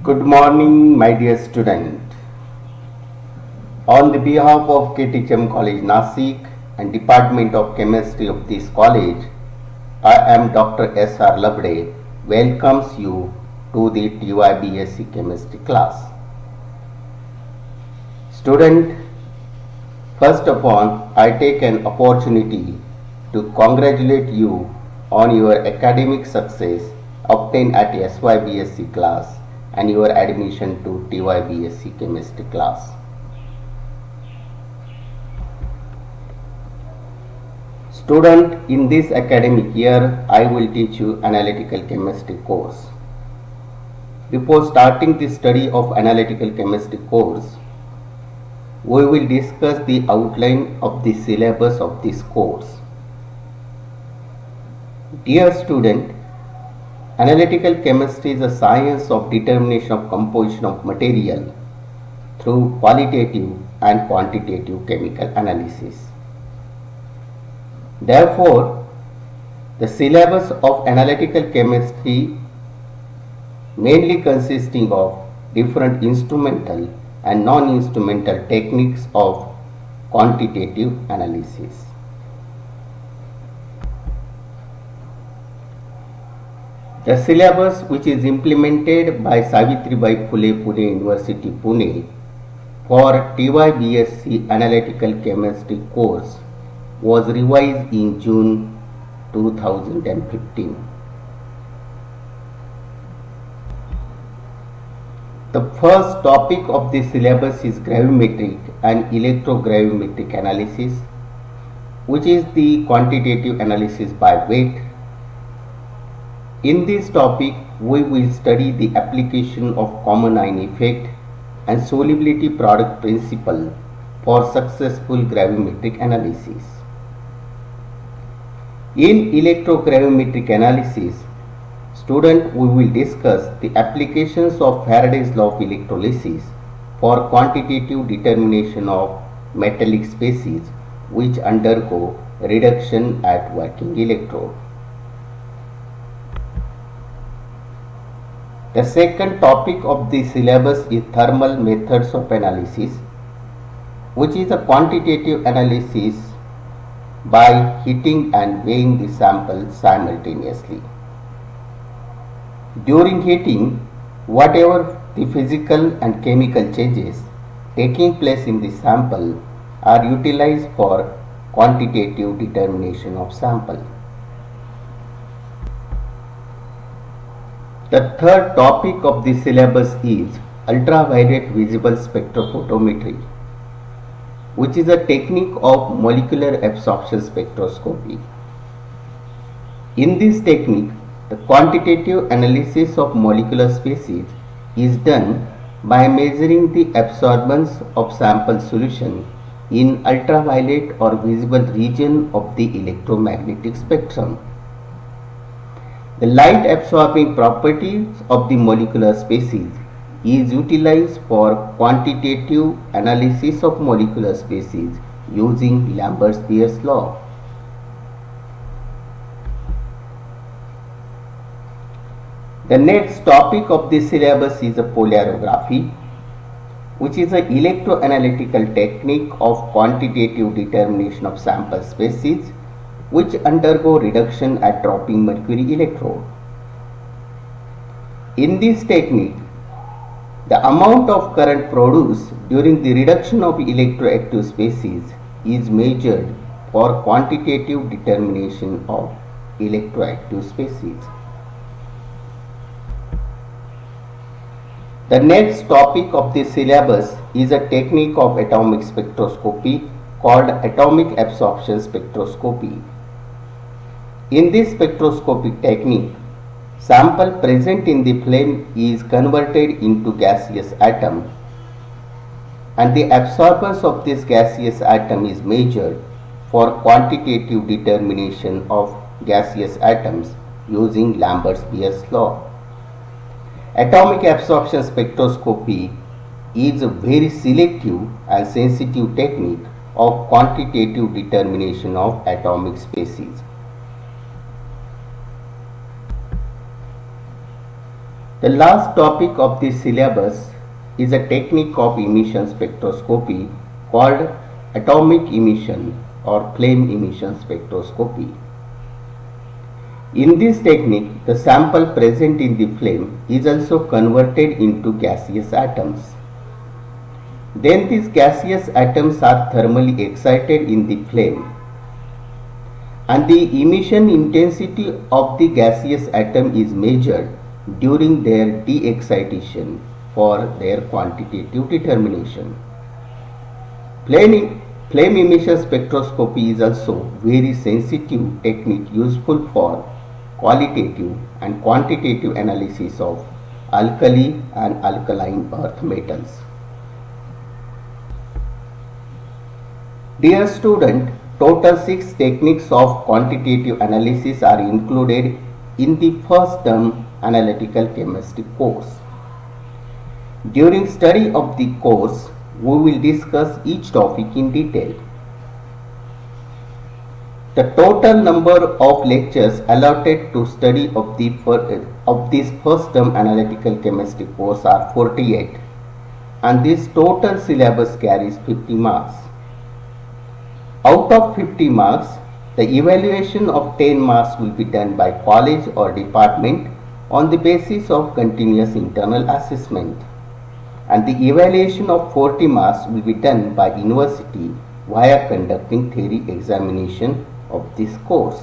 Good morning, my dear student. On the behalf of KTHM College Nasik and Department of Chemistry of this college, I am Dr. S.R. Labde, welcomes you to the TYBSc Chemistry class. Student, first of all, I take an opportunity to congratulate you on your academic success obtained at SYBSc class and your admission to TYBSc Chemistry class. Student, in this academic year, I will teach you analytical chemistry course. Before starting the study of analytical chemistry course, we will discuss the outline of the syllabus of this course. Dear student, analytical chemistry is a science of determination of composition of material through qualitative and quantitative chemical analysis. Therefore, the syllabus of analytical chemistry mainly consisting of different instrumental and non-instrumental techniques of quantitative analysis. The syllabus, which is implemented by Savitribai Phule Pune University Pune for TYBSc Analytical Chemistry course, was revised in June 2015. The first topic of the syllabus is gravimetric and electrogravimetric analysis, which is the quantitative analysis by weight. In this topic, we will study the application of common ion effect and solubility product principle for successful gravimetric analysis. In electrogravimetric analysis, student, we will discuss the applications of Faraday's law of electrolysis for quantitative determination of metallic species which undergo reduction at working electrode. The second topic of the syllabus is thermal methods of analysis, which is a quantitative analysis by heating and weighing the sample simultaneously. During heating, whatever the physical and chemical changes taking place in the sample are utilized for quantitative determination of sample. The third topic of the syllabus is ultraviolet visible spectrophotometry, which is a technique of molecular absorption spectroscopy. In this technique, the quantitative analysis of molecular species is done by measuring the absorbance of sample solution in ultraviolet or visible region of the electromagnetic spectrum. The light absorbing properties of the molecular species is utilized for quantitative analysis of molecular species using Lambert-Beer's law. The next topic of the syllabus is a polarography, which is an electroanalytical technique of quantitative determination of sample species which undergo reduction at dropping mercury electrode. In this technique, the amount of current produced during the reduction of electroactive species is measured for quantitative determination of electroactive species. The next topic of the syllabus is a technique of atomic spectroscopy called atomic absorption spectroscopy. In this spectroscopic technique, sample present in the flame is converted into gaseous atom and the absorbance of this gaseous atom is measured for quantitative determination of gaseous atoms using Lambert-Beer's law. Atomic absorption spectroscopy is a very selective and sensitive technique of quantitative determination of atomic species. The last topic of this syllabus is a technique of emission spectroscopy called atomic emission or flame emission spectroscopy. In this technique, the sample present in the flame is also converted into gaseous atoms. Then these gaseous atoms are thermally excited in the flame, and the emission intensity of the gaseous atom is measured during their de-excitation for their quantitative determination. Flame emission spectroscopy is also very sensitive technique useful for qualitative and quantitative analysis of alkali and alkaline earth metals. Dear student, total 6 techniques of quantitative analysis are included in the first term analytical chemistry course. During study of the course, we will discuss each topic in detail. The total number of lectures allotted to study of this first term analytical chemistry course are 48, and this total syllabus carries 50 marks. Out of 50 marks, the evaluation of 10 marks will be done by college or department on the basis of continuous internal assessment, and the evaluation of 40 marks will be done by university via conducting theory examination of this course.